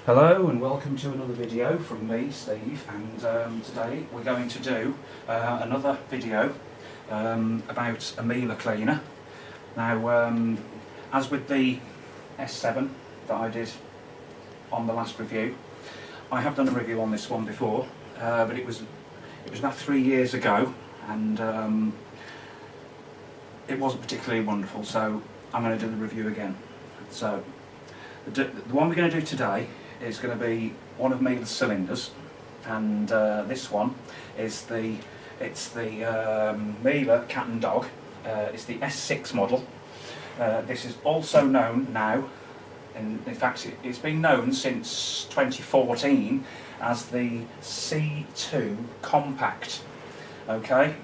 Hello and welcome to another video from me, Steve, and today we're going to do another video about a Miele cleaner. Now, as with the S7 that I did on the last review, I have done a review on this one before, but it was about 3 years ago, and it wasn't particularly wonderful, so I'm going to do the review again. So the one we're going to do today is going to be one of Miele's cylinders, and this one is the Miele Cat Dog. It's the S6 model. This is also known now, in fact it's been known since 2014 as the C2 Compact. Okay,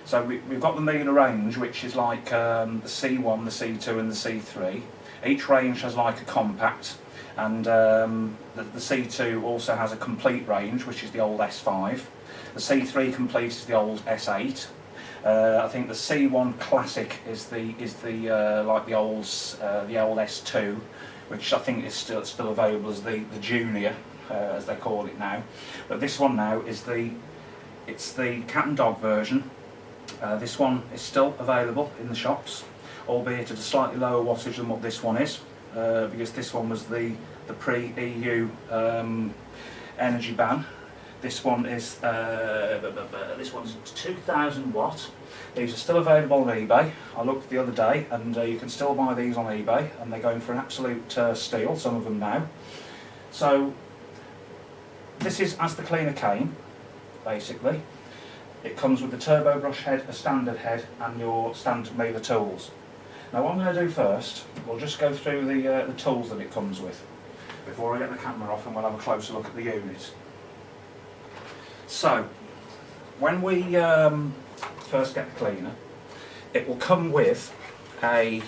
so we've got the Miele range, which is like the C1, the C2 and the C3. Each range has like a compact, and the C2 also has a complete range, which is the old S5. The C3 complete is the old S8. I think the C1 Classic is the like the old S2, which I think is still available as the Junior, as they call it now. But this one now is the Cat and Dog version. This one is still available in the shops, albeit at a slightly lower wattage than what this one is, because this one was the pre-EU energy ban. This one is 2000 watt. These are still available on eBay. I looked the other day, and you can still buy these on eBay, and they're going for an absolute steal, some of them now. So this is as the cleaner came, basically. It comes with the turbo brush head, a standard head, and your standard Miele tools. Now what I'm going to do first, we'll just go through the tools that it comes with before I get the camera off, and we'll have a closer look at the unit. So, when we first get the cleaner, it will come with a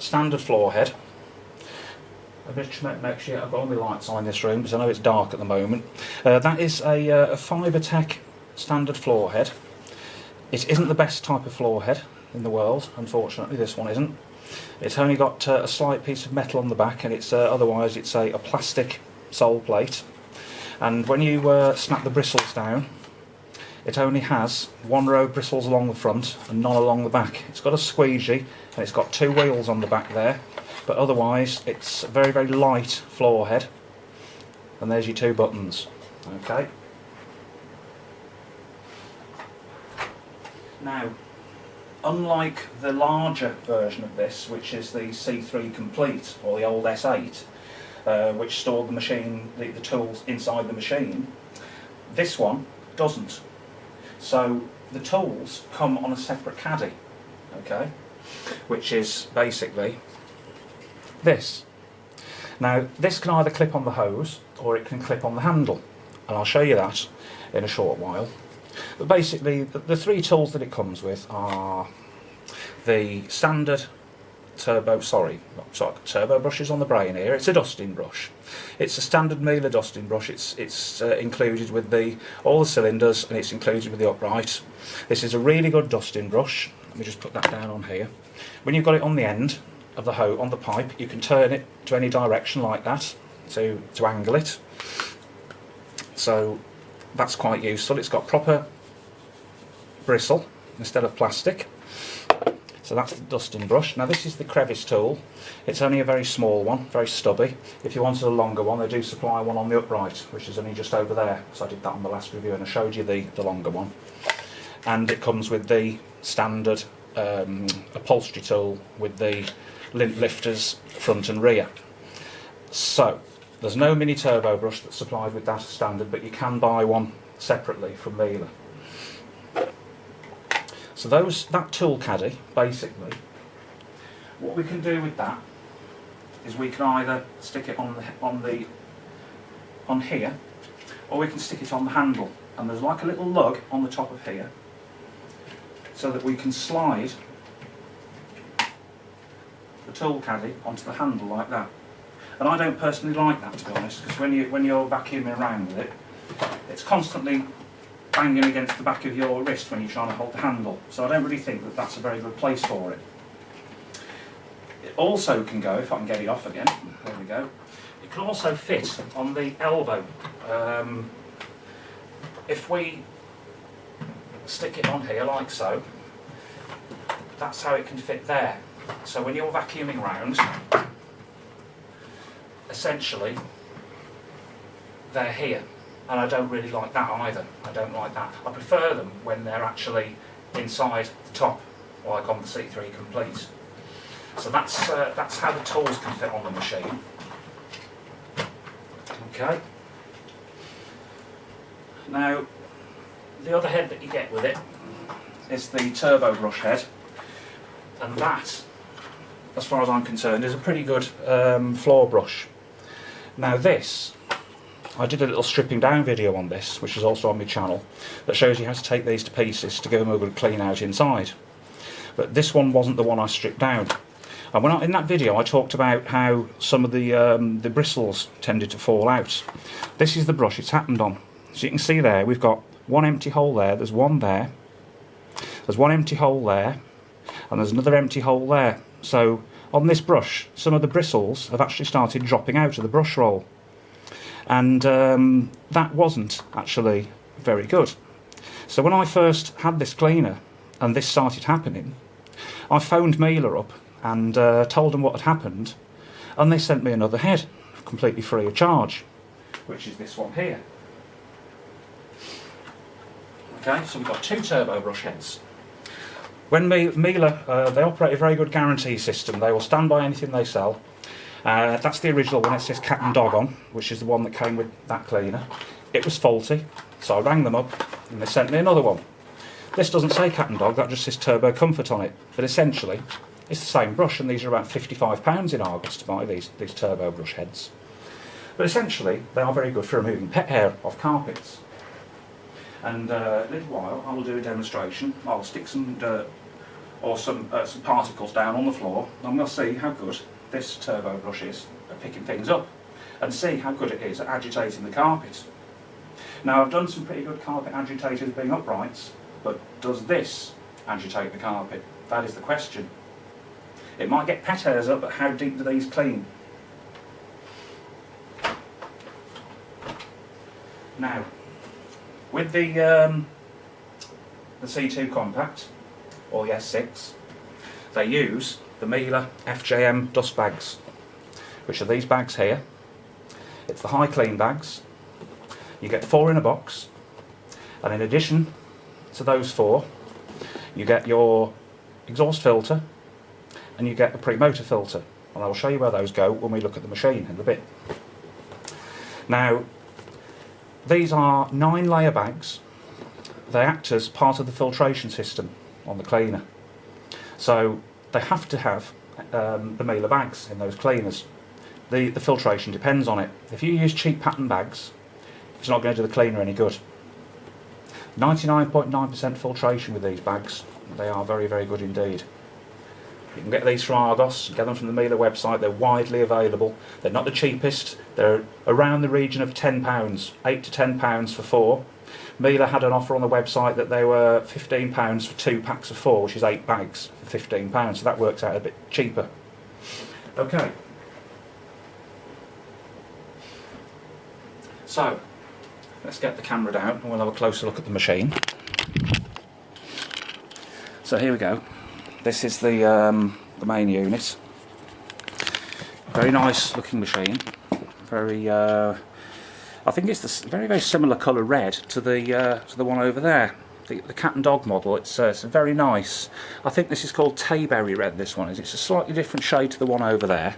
standard floor head. I'll just make sure I've got all my lights on in this room because I know it's dark at the moment. That is a Fibertech standard floor head. It isn't the best type of floor head in the world, unfortunately. This one isn't. It's only got a slight piece of metal on the back, and it's otherwise it's a plastic sole plate. And when you snap the bristles down, it only has one row of bristles along the front and none along the back. It's got a squeegee and it's got two wheels on the back there, but otherwise it's a very, very light floor head. And there's your two buttons. Okay. Now, unlike the larger version of this, which is the C3 Complete or the old S8, which stored the tools inside the machine, this one doesn't. So the tools come on a separate caddy, okay, which is basically this. Now this can either clip on the hose or it can clip on the handle, and I'll show you that in a short while. But basically the three tools that it comes with are the standard turbo brush is on the brain here. It's a dusting brush. It's a standard Miele dusting brush. It's included with all the cylinders, and it's included with the upright. This is a really good dusting brush. Let me just put that down on here. When you've got it on the end of the hose on the pipe, you can turn it to any direction like that to angle it. So that's quite useful. It's got proper bristle instead of plastic. So that's the dusting brush. Now this is the crevice tool. It's only a very small one, very stubby. If you wanted a longer one, they do supply one on the upright, which is only just over there. So I did that on the last review and I showed you the longer one. And it comes with the standard upholstery tool with the lint lifters front and rear. So there's no mini turbo brush that's supplied with that standard, but you can buy one separately from Miele. So that tool caddy, basically, what we can do with that is we can either stick it on here, or we can stick it on the handle. And there's like a little lug on the top of here, so that we can slide the tool caddy onto the handle like that. And I don't personally like that, to be honest, because when you're vacuuming around with it, it's constantly banging against the back of your wrist when you're trying to hold the handle. So I don't really think that that's a very good place for it. It also can go, if I can get it off again, there we go, It can also fit on the elbow. If we stick it on here like so, that's how it can fit there. So when you're vacuuming round, essentially they're here, and I don't really like that either. I don't like that. I prefer them when they're actually inside the top, like on the C3 Complete. So that's how the tools can fit on the machine. Okay. Now, the other head that you get with it is the turbo brush head, and that, as far as I'm concerned, is a pretty good floor brush. Now this, I did a little stripping down video on this, which is also on my channel, that shows you how to take these to pieces to give them a good clean out inside. But this one wasn't the one I stripped down. And in that video I talked about how some of the bristles tended to fall out. This is the brush it's happened on. So you can see there, we've got one empty hole there, there's one there, there's one empty hole there, and there's another empty hole there. So on this brush, some of the bristles have actually started dropping out of the brush roll. And that wasn't actually very good. So when I first had this cleaner, and this started happening, I phoned Miele up and told them what had happened, and they sent me another head, completely free of charge, which is this one here. Okay, so we've got two turbo brush heads. When Miele, they operate a very good guarantee system. They will stand by anything they sell. That's the original one. It says Cat Dog on, which is the one that came with that cleaner. It was faulty, so I rang them up and they sent me another one. This doesn't say Cat Dog, that just says Turbo Comfort on it. But essentially, it's the same brush, and these are about £55 in Argos to buy these turbo brush heads. But essentially, they are very good for removing pet hair off carpets. And in a little while I will do a demonstration. I'll stick some dirt or some particles down on the floor, and we'll see how good this turbo brush is at picking things up, and see how good it is at agitating the carpet. Now, I've done some pretty good carpet agitators being uprights, but does this agitate the carpet? That is the question. It might get pet hairs up, but how deep do these clean? Now, with the C2 Compact, or the S6, they use the Miele FJM dust bags, which are these bags here. It's the high clean bags. You get 4 in a box, and in addition to those 4, you get your exhaust filter and you get a pre-motor filter, and I will show you where those go when we look at the machine in a bit. Now, these are 9-layer bags. They act as part of the filtration system on the cleaner. So they have to have the Miele bags in those cleaners. The filtration depends on it. If you use cheap pattern bags, it's not going to do the cleaner any good. 99.9% filtration with these bags. They are very, very good indeed. You can get these from Argos, get them from the Miele website. They're widely available. They're not the cheapest. They're around the region of £10, £8 to £10 for 4. Miele had an offer on the website that they were £15 for 2 packs of 4, which is 8 bags for £15, so that works out a bit cheaper. Okay. So, let's get the camera down and we'll have a closer look at the machine. So here we go. This is the main unit. Very nice looking machine. Very, I think it's the very, very similar colour red to the one over there. The Cat and Dog model. It's very nice. I think this is called Tayberry red. This one is. It's a slightly different shade to the one over there.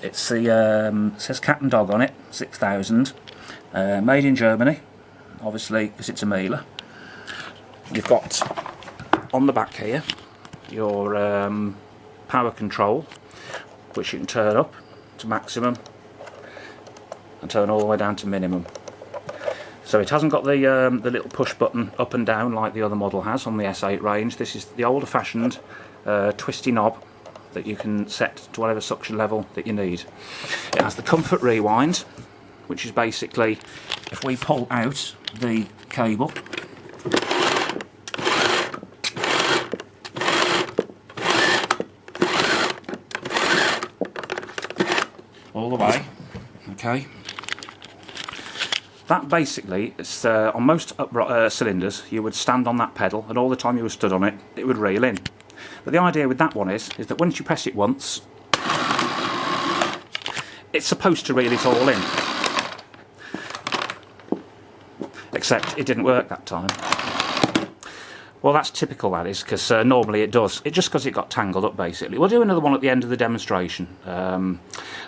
It's the it says Cat and Dog on it. 6000. Made in Germany, obviously, because it's a Miele. You've got on the back here your power control, which you can turn up to maximum and turn all the way down to minimum. So it hasn't got the little push button up and down like the other model has on the S8 range. This is the older-fashioned twisty knob that you can set to whatever suction level that you need. It has the comfort rewind, which is basically if we pull out the cable, all the way, Okay. That basically, is, on most cylinders, you would stand on that pedal, and all the time you were stood on it, it would reel in. But the idea with that one is that once you press it once, it's supposed to reel it all in. Except it didn't work that time. Well, that's typical, that is, because normally it does. It's just because it got tangled up, basically. We'll do another one at the end of the demonstration, and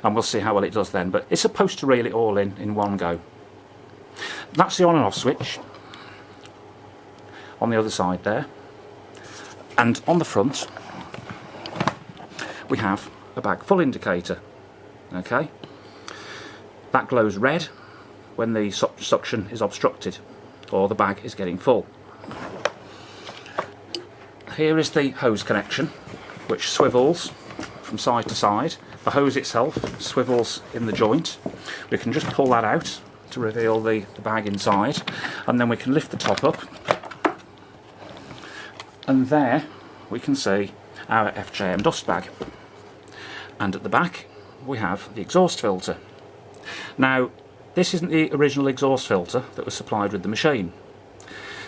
we'll see how well it does then. But it's supposed to reel it all in one go. That's the on and off switch on the other side there. And on the front, we have a bag full indicator. Okay, that glows red when the suction is obstructed or the bag is getting full. Here is the hose connection, which swivels from side to side. The hose itself swivels in the joint. We can just pull that out to reveal the bag inside, and then we can lift the top up, and there we can see our FJM dust bag. And at the back we have the exhaust filter. Now, this isn't the original exhaust filter that was supplied with the machine.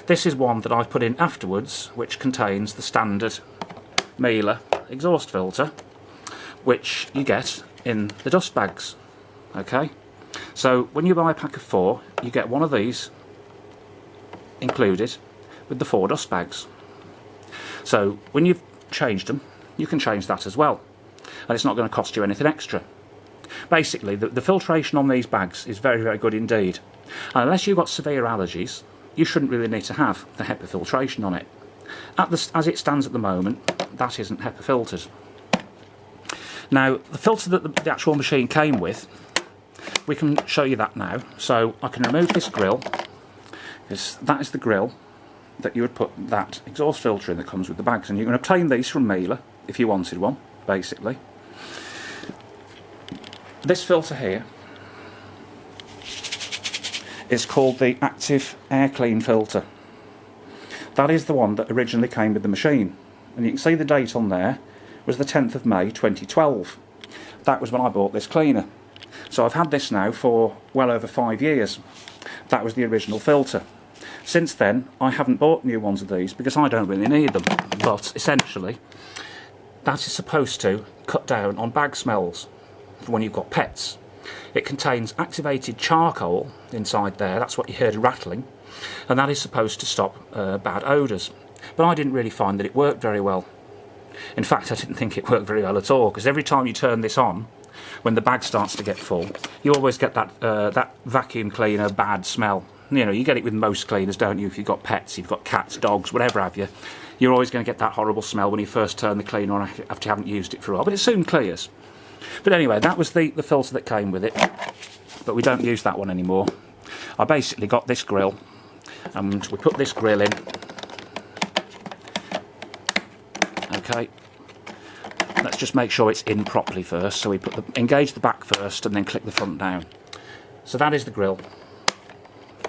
This is one that I've put in afterwards, which contains the standard Miele exhaust filter, which you get in the dust bags. Okay, so when you buy a pack of 4, you get one of these included with the 4 dust bags. So when you've changed them, you can change that as well, and it's not going to cost you anything extra. Basically, the filtration on these bags is very, very good indeed. And unless you've got severe allergies, you shouldn't really need to have the HEPA filtration on it. As it stands at the moment, that isn't HEPA filtered. Now, the filter that the actual machine came with, we can show you that now. So I can remove this grill, because that is the grill that you would put that exhaust filter in that comes with the bags. And you can obtain these from Miele if you wanted one, basically. This filter here is called the Active Air Clean filter. That is the one that originally came with the machine. And you can see the date on there was the 10th of May 2012. That was when I bought this cleaner. So I've had this now for well over 5 years. That was the original filter. Since then, I haven't bought new ones of these because I don't really need them. But essentially, that is supposed to cut down on bag smells for when you've got pets. It contains activated charcoal inside there, that's what you heard rattling, and that is supposed to stop bad odours. But I didn't really find that it worked very well. In fact, I didn't think it worked very well at all, because every time you turn this on, when the bag starts to get full, you always get that vacuum cleaner bad smell. You know, you get it with most cleaners, don't you? If you've got pets, you've got cats, dogs, whatever have you, you're always going to get that horrible smell when you first turn the cleaner on after you haven't used it for a while, but it soon clears. But anyway, that was the filter that came with it, but we don't use that one anymore. I basically got this grill, and we put this grill in. Okay, let's just make sure it's in properly first. So we engage the back first and then click the front down. So that is the grill.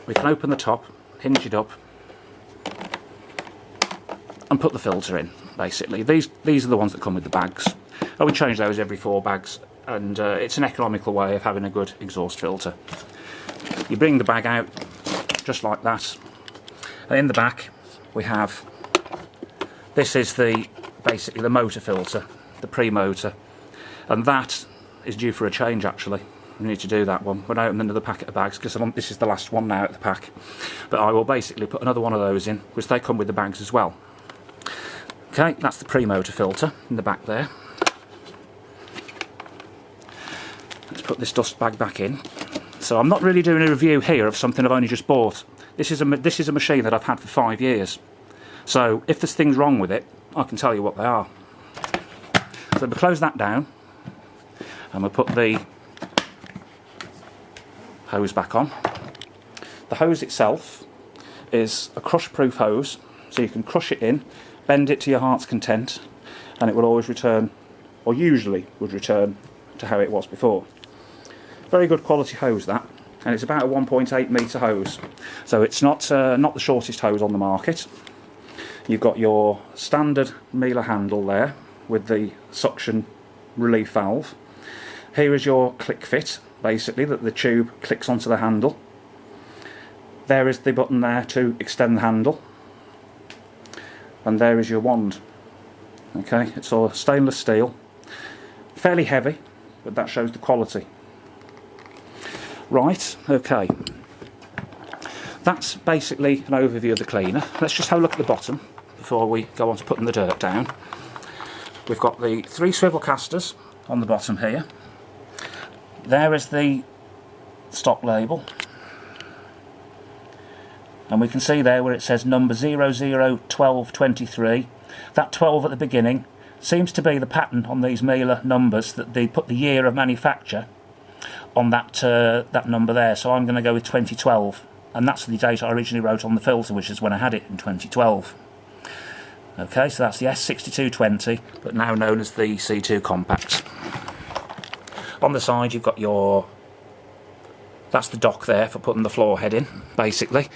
We can open the top, hinge it up, and put the filter in, basically. These are the ones that come with the bags. And we change those every 4 bags, and it's an economical way of having a good exhaust filter. You bring the bag out just like that, and in the back we have, this is basically the motor filter, the pre-motor, and that is due for a change actually. We need to do that one when I open another packet of bags, because this is the last one now at the pack. But I will basically put another one of those in, because they come with the bags as well. Okay, that's the pre-motor filter in the back there. Let's put this dust bag back in. So I'm not really doing a review here of something I've only just bought. This is a machine that I've had for 5 years. So if there's things wrong with it, I can tell you what they are. So we'll close that down, and we'll put the hose back on. The hose itself is a crush-proof hose, so you can crush it in, bend it to your heart's content, and it will always return, or usually would return, to how it was before. Very good quality hose that, and it's about a 1.8 metre hose, so it's not the shortest hose on the market. You've got your standard Miele handle there with the suction relief valve. Here is your click fit, basically, that the tube clicks onto the handle. There is the button there to extend the handle, and there is your wand. Okay, it's all stainless steel, fairly heavy, but that shows the quality. Right, okay, that's basically an overview of the cleaner. Let's just have a look at the bottom before we go on to putting the dirt down. We've got the 3 swivel casters on the bottom here. There is the stock label, and we can see there where it says number 001223. That 12 at the beginning seems to be the pattern on these Miele numbers, that they put the year of manufacture on that that number there. So I'm going to go with 2012, and that's the date I originally wrote on the filter, which is when I had it in 2012. Okay, so that's the S6220, but now known as the C2 Compact. On the side you've got your, that's the dock there for putting the floor head in, basically.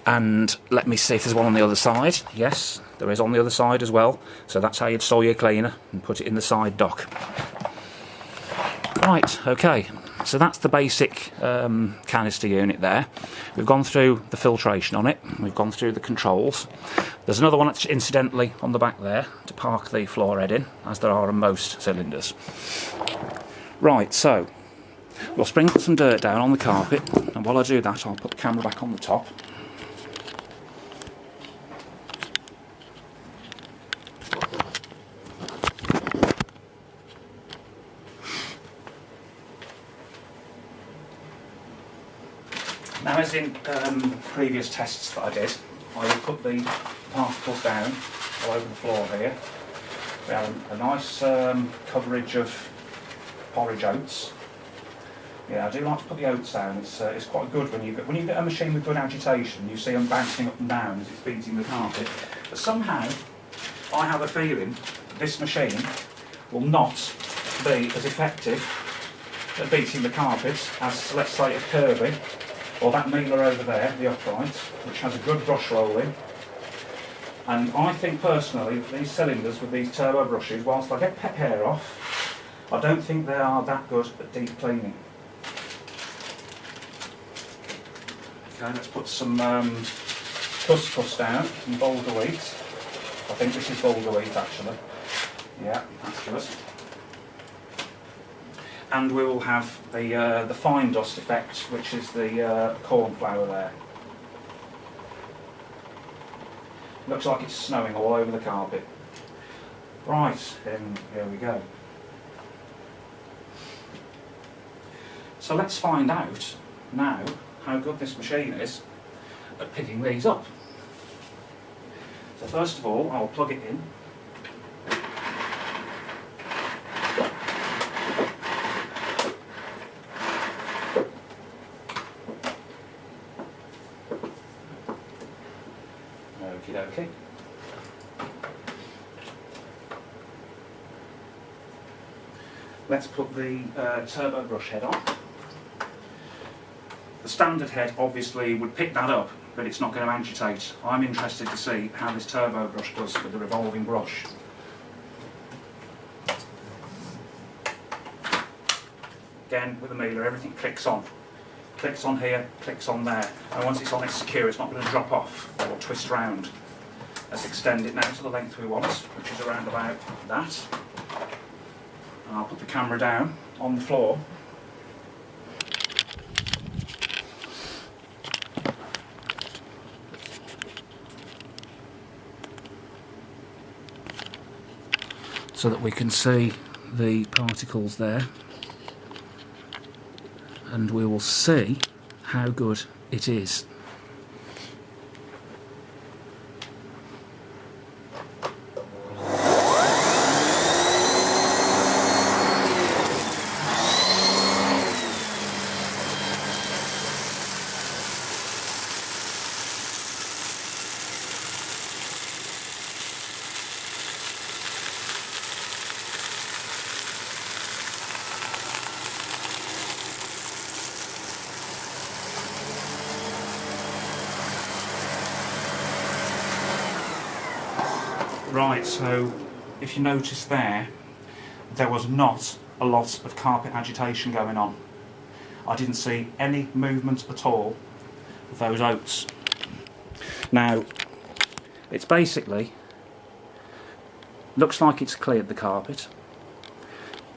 And let me see if there's one on the other side. Yes, there is on the other side as well. So that's how you'd store your cleaner and put it in the side dock. Right, okay, so that's the basic canister unit there. We've gone through the filtration on it, we've gone through the controls. There's another one that's incidentally on the back there to park the floor head in, as there are on most cylinders. Right, so we'll sprinkle some dirt down on the carpet, and while I do that I'll put the camera back on the top. Now, as in previous tests that I did, I will put the particles down all over the floor here. We have a nice coverage of porridge oats. Yeah, I do like to put the oats down. It's quite good when you get a machine with good agitation. You see them bouncing up and down as it's beating the carpet. But somehow, I have a feeling that this machine will not be as effective at beating the carpet as, let's say, a Kirby, or that Miele over there, the upright, which has a good brush roll in. And I think personally that these cylinders with these turbo brushes, whilst I get pet hair off, I don't think they are that good at deep cleaning. Okay, let's put some couscous down, some bulgur wheat. I think this is bulgur wheat actually. Yeah, that's good. And we will have the fine dust effect, which is the corn flour there. Looks like it's snowing all over the carpet. Right, here we go. So let's find out now how good this machine is at picking these up. So first of all, I'll plug it in. Okie dokie. Let's put the turbo brush head on. The standard head obviously would pick that up, but it's not going to agitate. I'm interested to see how this turbo brush does with the revolving brush. Again, with the Miele, everything clicks on. Clicks on here, clicks on there. And once it's on, it's secure, it's not going to drop off or twist round. Let's extend it now to the length we want, which is around about that. And I'll put the camera down on the floor. So that we can see the particles there, and we will see how good it is. Right, so if you notice there was not a lot of carpet agitation going on. I didn't see any movement at all of those oats. Now, it's basically, looks like it's cleared the carpet,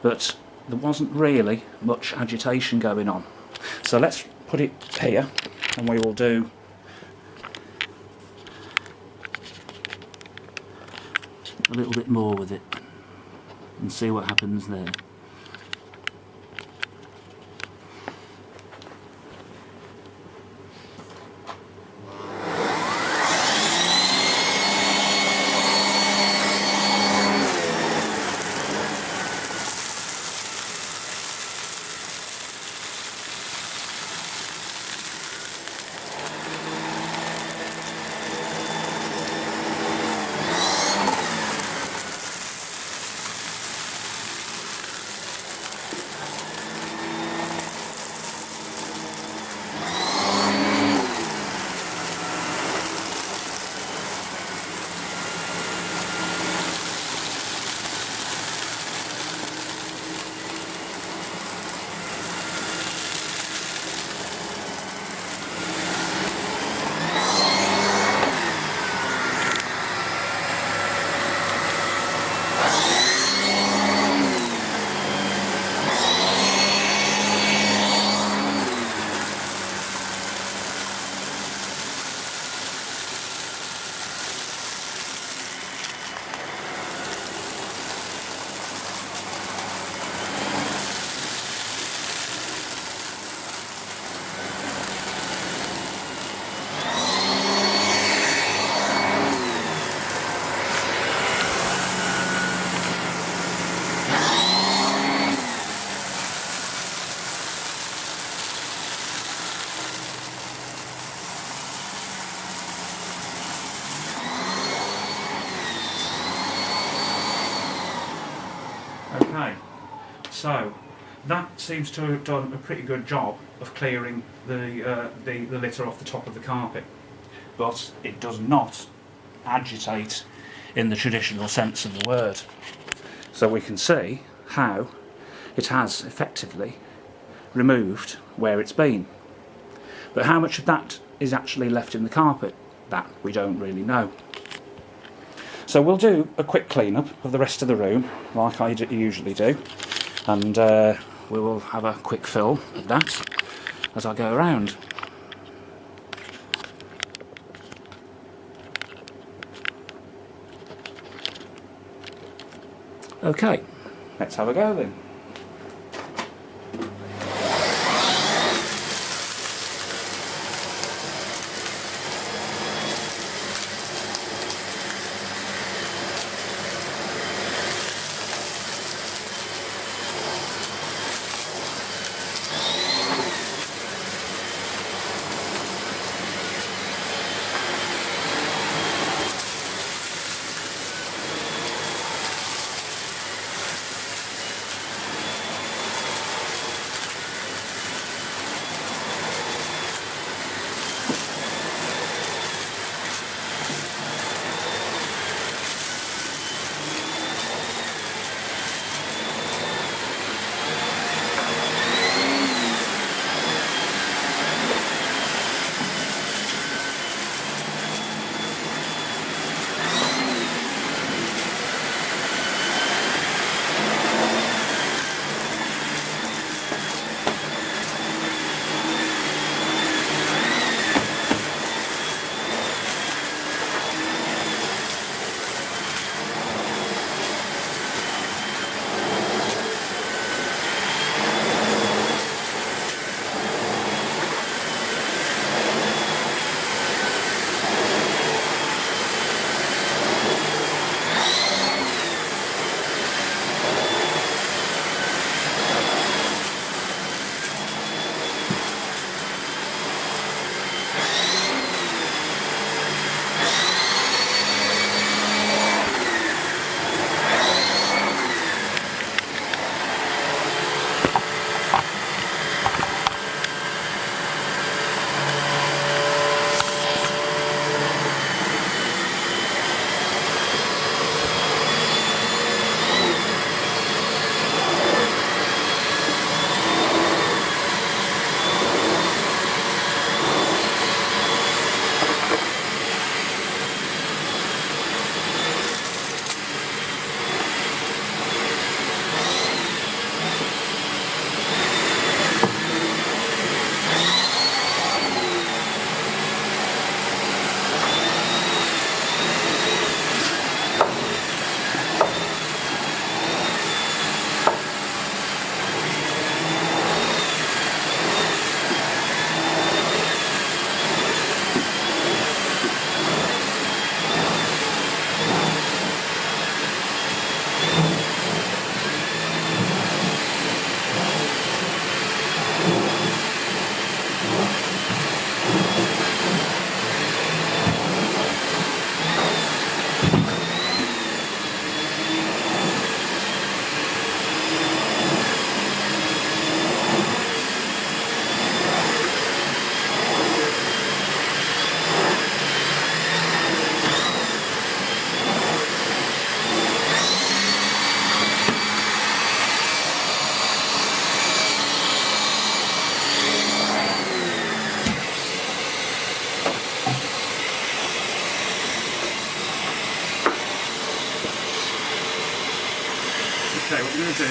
but there wasn't really much agitation going on. So let's put it here and we will do a little bit more with it and see what happens there. Okay, so that seems to have done a pretty good job of clearing the litter off the top of the carpet, but it does not agitate in the traditional sense of the word. So we can see how it has effectively removed where it's been. But how much of that is actually left in the carpet? That we don't really know. So we'll do a quick clean-up of the rest of the room, like I usually do, and we will have a quick fill of that as I go around. Okay, let's have a go then.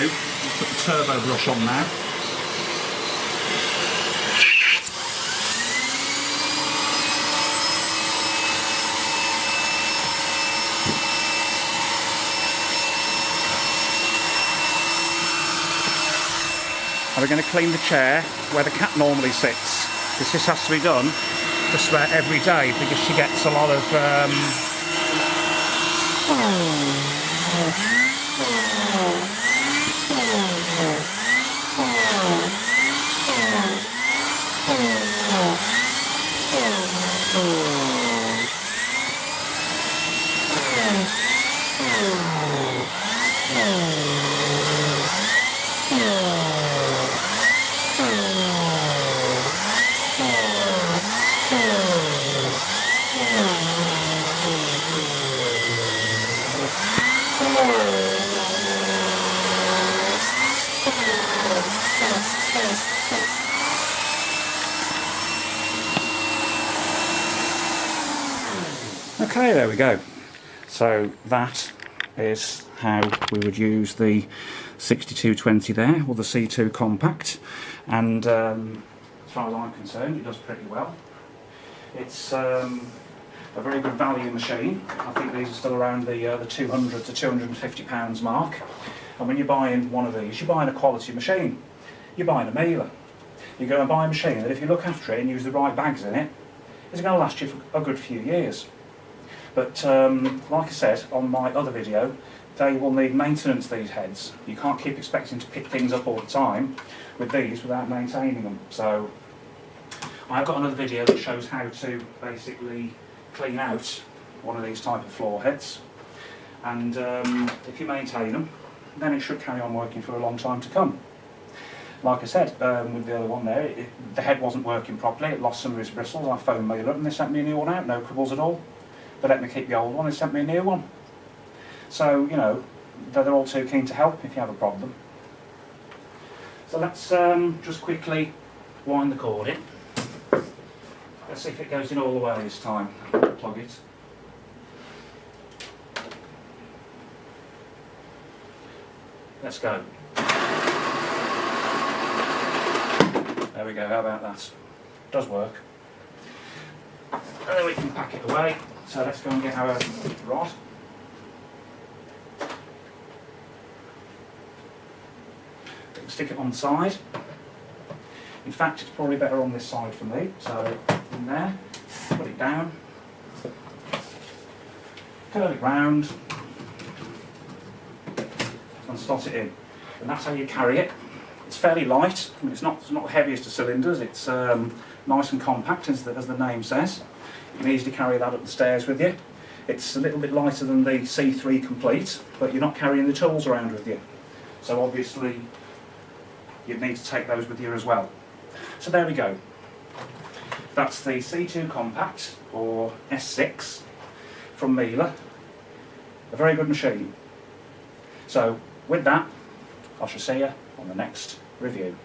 do, put the turbo brush on now. And we're going to clean the chair where the cat normally sits, because this has to be done just about every day because she gets a lot of Okay, there we go. So that is how we would use the 6220 there, or the C2 Compact, and as far as I'm concerned it does pretty well. It's a very good value machine. I think these are still around the 200 to 250 pounds mark, and when you're buying one of these, you're buying a quality machine. You're buying a Miele. You go and buy a machine that if you look after it and use the right bags in it, it's going to last you for a good few years. But like I said on my other video, they will need maintenance, these heads. You can't keep expecting to pick things up all the time with these without maintaining them. So I've got another video that shows how to basically clean out one of these type of floor heads, and if you maintain them, then it should carry on working for a long time to come. Like I said, with the other one there, the head wasn't working properly, it lost some of its bristles. I phoned Miele up and they sent me a new one out, no troubles at all. They let me keep the old one, they sent me a new one. So, you know, they're all too keen to help if you have a problem. So let's just quickly wind the cord in. Let's see if it goes in all the way this time. Plug it. Let's go. There we go, how about that? Does work. And then we can pack it away. So let's go and get our rod. Stick it on the side. In fact, it's probably better on this side for me. So in there, put it down, curl it round, and slot it in. And that's how you carry it. It's fairly light. I mean, it's not the heaviest of cylinders. It's nice and compact, as the name says. You can easily carry that up the stairs with you. It's a little bit lighter than the C3 Complete, but you're not carrying the tools around with you. So obviously you'd need to take those with you as well. So there we go. That's the C2 Compact, or S6, from Miele. A very good machine. So with that, I shall see you on the next review.